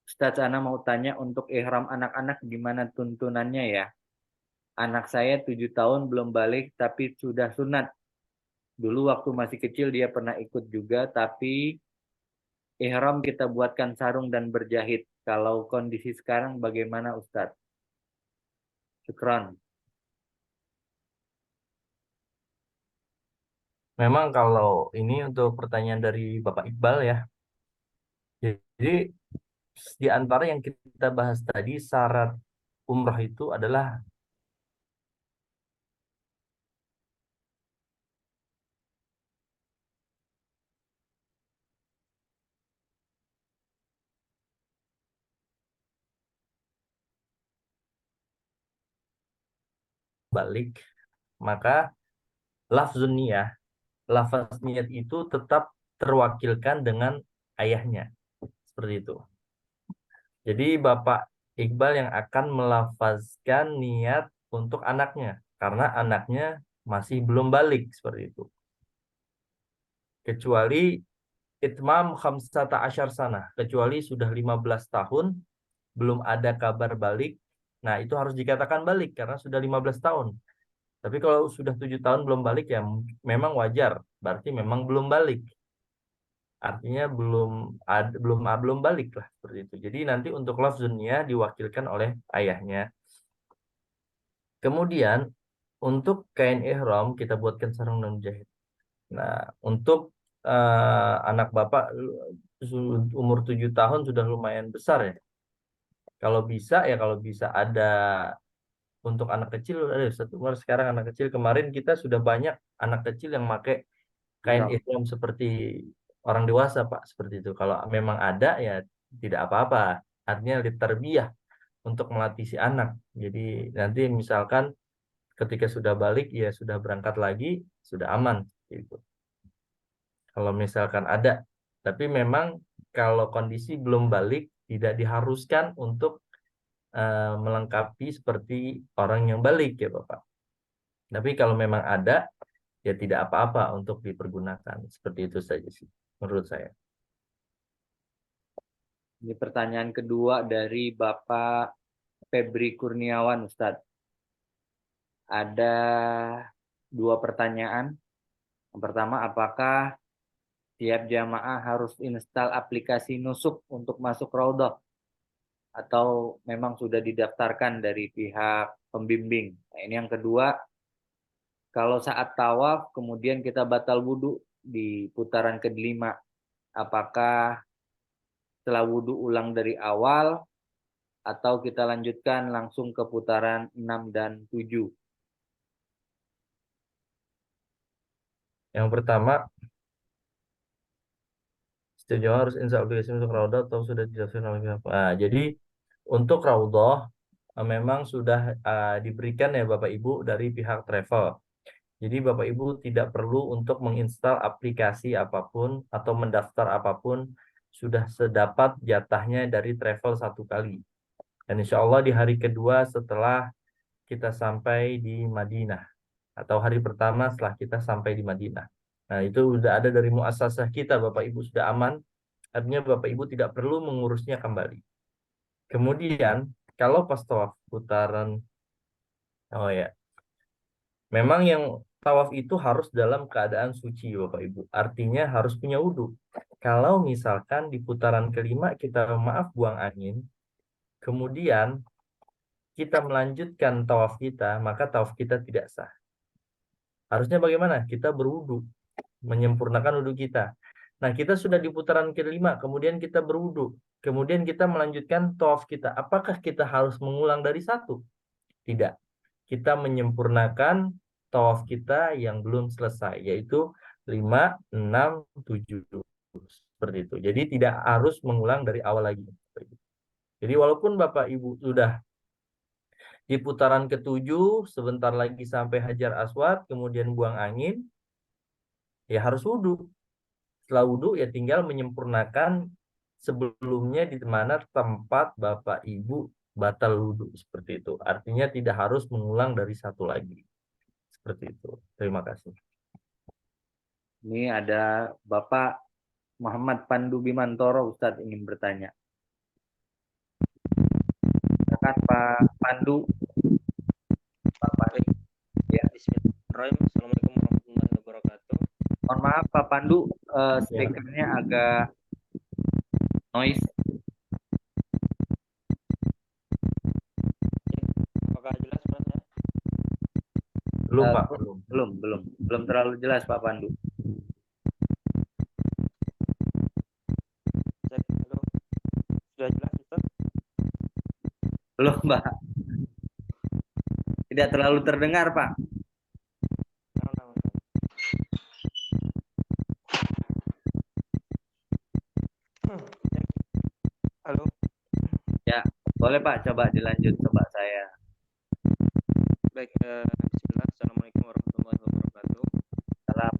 S2: Ustadz, Ana mau tanya untuk ihram anak-anak gimana tuntunannya ya? Anak saya 7 tahun belum balik tapi sudah sunat. Dulu waktu masih kecil dia pernah ikut juga, tapi ihram kita buatkan sarung dan berjahit. Kalau kondisi sekarang bagaimana Ustadz? Syukran.
S1: Memang kalau ini untuk pertanyaan dari Bapak Iqbal ya. Jadi di antara yang kita bahas tadi syarat umrah itu adalah balik, maka lafzun niyah, lafaz niat itu tetap terwakilkan dengan ayahnya. Seperti itu. Jadi Bapak Iqbal yang akan melafazkan niat untuk anaknya karena anaknya masih belum balik seperti itu. Kecuali itmam khamsata asyar sana, kecuali sudah 15 tahun belum ada kabar balik. Nah, itu harus dikatakan balik karena sudah 15 tahun. Tapi kalau sudah 7 tahun belum balik ya memang wajar, berarti memang belum balik. Artinya belum balik lah seperti itu. Jadi nanti untuk lafzunnya diwakilkan oleh ayahnya. Kemudian untuk kain ihram kita buatkan sarung dan jahit. Nah, untuk anak bapak umur 7 tahun sudah lumayan besar ya. Kalau bisa ada untuk anak kecil, satu umur sekarang anak kecil kemarin kita sudah banyak anak kecil yang pakai kain
S2: Ihram.
S1: ihram seperti orang dewasa Pak, seperti itu. Kalau memang ada ya tidak apa-apa. Artinya ditarbiyah untuk melatih si anak. Jadi nanti misalkan ketika sudah balik ya sudah berangkat lagi, sudah aman gitu. Kalau misalkan ada, tapi memang kalau kondisi belum balik tidak diharuskan untuk melengkapi seperti orang yang balik ya Bapak. Tapi kalau memang ada ya tidak apa-apa untuk dipergunakan. Seperti itu saja sih menurut saya.
S2: Ini pertanyaan kedua dari Bapak Febri Kurniawan Ustadz. Ada dua pertanyaan. Yang pertama, apakah tiap jamaah harus install aplikasi Nusuk untuk masuk Raudhah atau memang sudah didaftarkan dari pihak pembimbing. Nah, ini yang kedua, kalau saat tawaf kemudian kita batal wudhu di putaran kelima, apakah setelah wudhu ulang dari awal atau kita lanjutkan langsung ke putaran 6 dan 7?
S1: Yang pertama, setiap jamaah harus install aplikasi untuk Raudhah atau sudah dijelaskan oleh pihak. Nah, jadi untuk Raudhah memang sudah diberikan ya Bapak Ibu dari pihak travel. Jadi Bapak Ibu tidak perlu untuk menginstal aplikasi apapun atau mendaftar apapun, sudah sedapat jatahnya dari travel satu kali. Dan insya Allah di hari kedua setelah kita sampai di Madinah, atau hari pertama setelah kita sampai di Madinah. Nah, itu sudah ada dari muasasah kita, Bapak Ibu sudah aman. Artinya Bapak Ibu tidak perlu mengurusnya kembali. Kemudian, kalau pas tawaf putaran, oh ya, memang yang tawaf itu harus dalam keadaan suci, Bapak Ibu. Artinya harus punya wudhu. Kalau misalkan di putaran kelima kita maaf buang angin, kemudian kita melanjutkan tawaf kita, maka tawaf kita tidak sah. Harusnya bagaimana? Kita berwudhu, menyempurnakan wudhu kita. Nah, kita sudah di putaran kelima, kemudian kita berwudhu, kemudian kita melanjutkan tawaf kita. Apakah kita harus mengulang dari satu? Tidak. Kita menyempurnakan tawaf kita yang belum selesai, yaitu 5, 6, 7. Seperti itu. Jadi tidak harus mengulang dari awal lagi. Jadi walaupun Bapak Ibu sudah di putaran ketujuh, sebentar lagi sampai Hajar Aswad, kemudian buang angin, ya harus wudhu. Setelah wudhu ya tinggal menyempurnakan sebelumnya di mana tempat Bapak Ibu batal wudhu, seperti itu. Artinya tidak harus mengulang dari satu lagi. Seperti itu. Terima kasih.
S2: Ini ada Bapak Muhammad Pandu Bimantoro, Ustadz ingin bertanya. Silakan Pak Pandu. Pak Pandu. Ya.
S3: Bismillahirrahmanirrahim. Assalamualaikum warahmatullahi wabarakatuh.
S2: Mohon maaf Pak Pandu, speakernya agak noise.
S3: Apakah jelas Mas ya?
S1: Belum, Pak.
S2: Belum terlalu jelas Pak Pandu.
S3: Cek, halo. Sudah jelas Ustaz?
S2: Belum Pak. Tidak terlalu terdengar Pak.
S3: Halo.
S2: Ya, boleh Pak, coba dilanjut coba saya.
S3: Baik, bismillah. Assalamualaikum warahmatullahi wabarakatuh.
S2: Salam.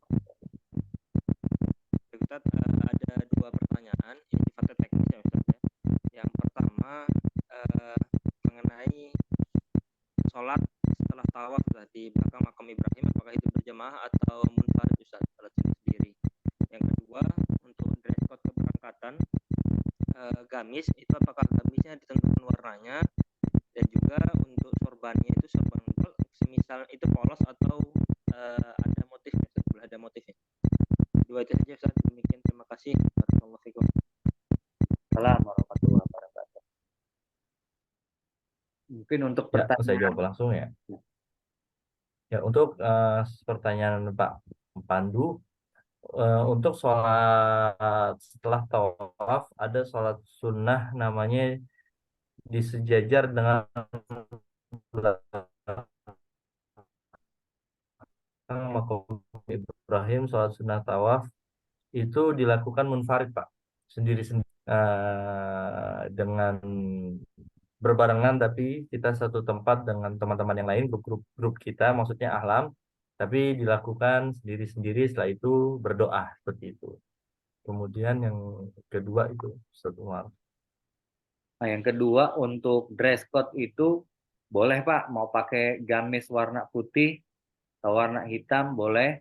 S3: Baik, Ustaz, ada dua pertanyaan. Ini sifatnya teknis ya Ustaz ya. Yang pertama mengenai sholat setelah tawaf di belakang makam Ibrahim, apakah itu berjamaah atau munfarid Ustaz, sholat sendiri. Yang kedua, untuk dress code keberangkatan gamis itu apakah gamisnya ditentukan warnanya, dan juga untuk sorbannya itu sorban gold, semisal itu polos atau ada motifnya, boleh ada motifnya. Dua itu saja Ustaz, demikian, terima kasih. Barakallahu fikum.
S2: Assalamualaikum warahmatullahi wabarakatuh. Mungkin untuk
S1: Ya, saya
S2: pertanyaan
S1: jawab langsung ya. Ya, untuk pertanyaan Pak Pandu, untuk sholat setelah tawaf ada sholat sunnah namanya disejajar dengan makam Ibrahim. Sholat sunnah tawaf itu dilakukan munfarid Pak, sendiri-sendiri, dengan berbarengan, tapi kita satu tempat dengan teman-teman yang lain, grup kita maksudnya ahlam, tapi dilakukan sendiri-sendiri. Setelah itu berdoa seperti itu. Kemudian yang kedua itu Ustaz Umar.
S2: Nah, yang kedua untuk dress code itu boleh Pak, mau pakai gamis warna putih atau warna hitam boleh,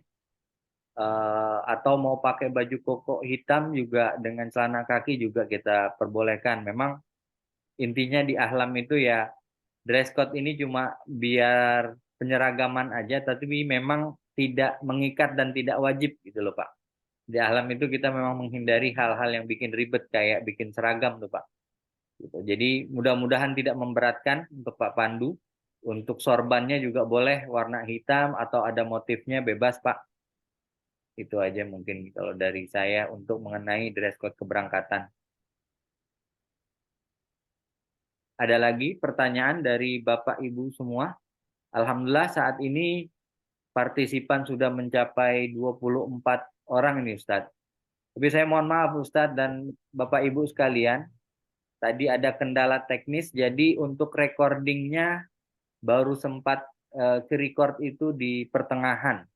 S2: atau mau pakai baju koko hitam juga dengan celana kaki juga kita perbolehkan. Memang intinya di ahlam itu ya dress code ini cuma biar penyeragaman aja, tapi memang tidak mengikat dan tidak wajib gitu loh Pak. Di alam itu kita memang menghindari hal-hal yang bikin ribet kayak bikin seragam tuh Pak. Gitu. Jadi mudah-mudahan tidak memberatkan untuk Pak Pandu. Untuk sorbannya juga boleh warna hitam atau ada motifnya bebas Pak. Itu aja mungkin kalau dari saya untuk mengenai dress code keberangkatan. Ada lagi pertanyaan dari Bapak Ibu semua? Alhamdulillah saat ini partisipan sudah mencapai 24 orang ini Ustadz. Tapi saya mohon maaf Ustadz dan Bapak Ibu sekalian, tadi ada kendala teknis, jadi untuk recordingnya baru sempat ke record itu di pertengahan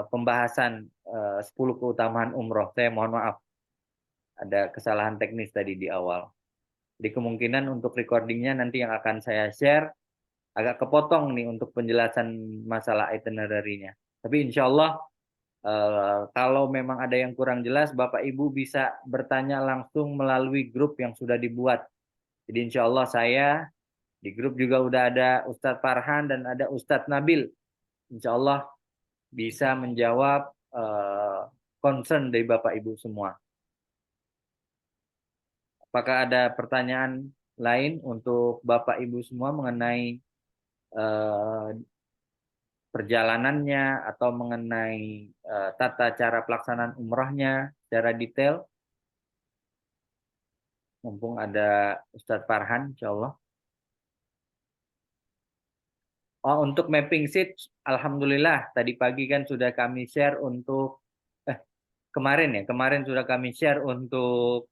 S2: pembahasan 10 keutamaan umroh. Saya mohon maaf, ada kesalahan teknis tadi di awal. Jadi kemungkinan untuk recordingnya nanti yang akan saya share agak kepotong nih untuk penjelasan masalah itinerary-nya. Tapi insya Allah kalau memang ada yang kurang jelas, Bapak Ibu bisa bertanya langsung melalui grup yang sudah dibuat. Jadi insya Allah saya di grup juga udah ada Ustadz Farhan dan ada Ustadz Nabil. Insya Allah bisa menjawab concern dari Bapak Ibu semua. Apakah ada pertanyaan lain untuk Bapak Ibu semua mengenai perjalanannya atau mengenai tata cara pelaksanaan umrahnya secara detail? Mumpung ada Ustadz Farhan, insya Allah. Oh, untuk mapping sheet, alhamdulillah tadi pagi kan sudah kami share untuk kemarin sudah kami share untuk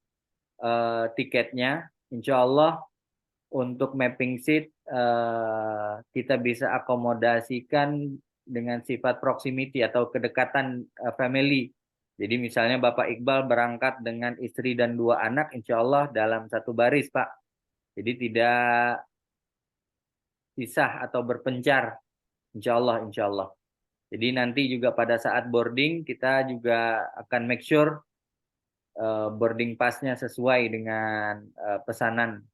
S2: tiketnya. Insya Allah untuk mapping sheet kita bisa akomodasikan dengan sifat proximity atau kedekatan family. Jadi misalnya Bapak Iqbal berangkat dengan istri dan 2 anak, insya Allah dalam satu baris Pak. Jadi tidak pisah atau berpencar, insya Allah, insya Allah. Jadi nanti juga pada saat boarding kita juga akan make sure boarding pass-nya sesuai dengan pesanan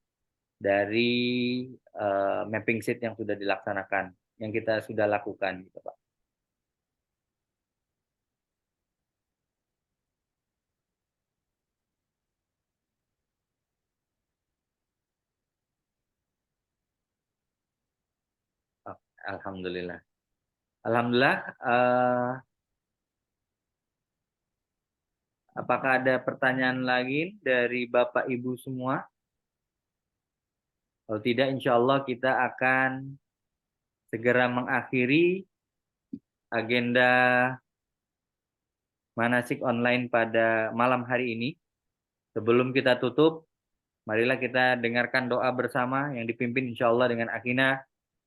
S2: dari mapping sheet yang sudah dilaksanakan, yang kita sudah lakukan, gitu Pak. Oh, alhamdulillah. Alhamdulillah. Apakah ada pertanyaan lagi dari Bapak Ibu semua? Kalau tidak, insya Allah kita akan segera mengakhiri agenda manasik online pada malam hari ini. Sebelum kita tutup, marilah kita dengarkan doa bersama yang dipimpin insya Allah dengan akhina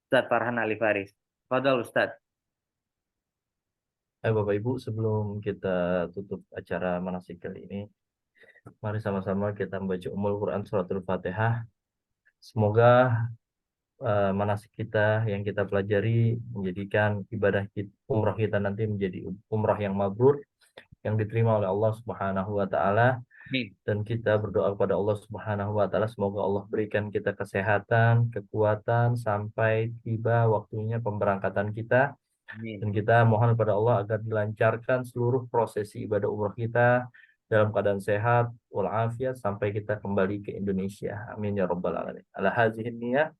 S2: Ustadz Farhan Ali Faris. Fadal Ustadz.
S1: Bapak Ibu, sebelum kita tutup acara manasik kali ini, mari sama-sama kita membaca Ummul Quran Suratul Fatihah. Semoga manasik kita yang kita pelajari menjadikan ibadah kita, umrah kita nanti menjadi umrah yang mabrur, yang diterima oleh Allah Subhanahu wa taala. Dan kita berdoa kepada Allah Subhanahu wa taala semoga Allah berikan kita kesehatan, kekuatan sampai tiba waktunya pemberangkatan kita. Dan kita mohon kepada Allah agar dilancarkan seluruh prosesi ibadah umrah kita dalam keadaan sehat walafiat sampai kita kembali ke Indonesia. Amin ya rabbal alamin. Ala hazihin niyah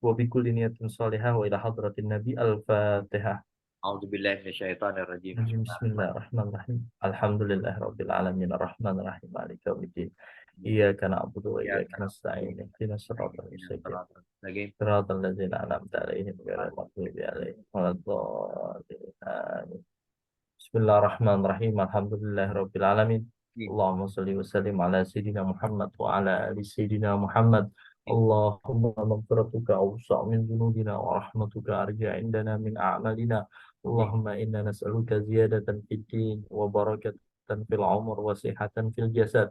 S1: wa bi kulli niyatin shalihah wa ila hadratin nabi al-fatihah.
S2: A'udzubillahi minasyaitonirrajim.
S1: Bismillahirrahmanirrahim. Alhamdulillahirabbil alamin arrahmanir rahim maliki yaumiddin. Iyyaka na'budu wa iyyaka nasta'in. Ihdinas siratal mustaqim. Siratal ladzina an'amta 'alaihim ghairil maghdubi 'alaihim waladdallin. Amin. Bismillahirrahmanirrahim. Alhamdulillahirabbil alamin. Allahumma shalli wa sallim ala sayyidina Muhammad wa ala ali sayyidina Muhammad. Allahumma maghfiratuka awsa' min dhunubina wa rahmatuka arja' indana min a'malina. Allahumma inna nas'aluka ziyadatan fid din wa barakatan fil umur wa sihhatan fil jasad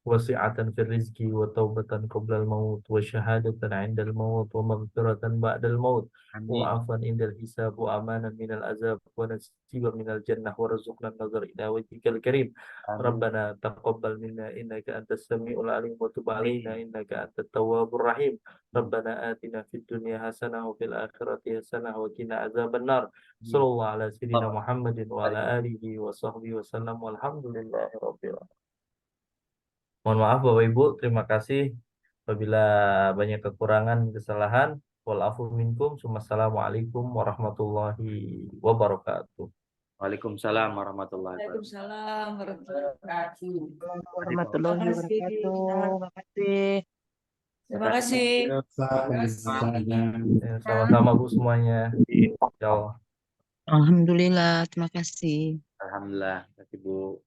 S1: وسعة في الرزق وتوبة قبل الموت وشهادة عند الموت ومغفرة بعد الموت
S2: Amin.
S1: وعفوا عند الحساب وأمانا من العذاب ونصيبا من الجنة ورزقنا النظر إلى وجهك الكريم
S2: Amin.
S1: ربنا تقبل منا إنك أنت السميع العليم وتب علينا إنك أنت التواب الرحيم ربنا آتنا في الدنيا حسنة وفي الآخرة حسنة وقنا عذاب النار صلى الله على سيدنا محمد وعلى آله وصحبه وسلم والحمد لله رب العالمين. Mohon maaf Bapak Ibu, terima kasih apabila banyak kekurangan, kesalahan. Walafu minkum. Wassalamualaikum warahmatullahi wabarakatuh.
S2: Waalaikumsalam warahmatullahi wabarakatuh.
S4: Waalaikumsalam warahmatullahi wabarakatuh.
S5: Warahmatullahi
S4: Terima kasih.
S5: wabarakatuh. Terima kasih.
S4: Terima kasih.
S1: Ya, sama-sama Bu semuanya. Ciao.
S5: Alhamdulillah, terima kasih.
S2: Alhamdulillah, terima kasih Bu.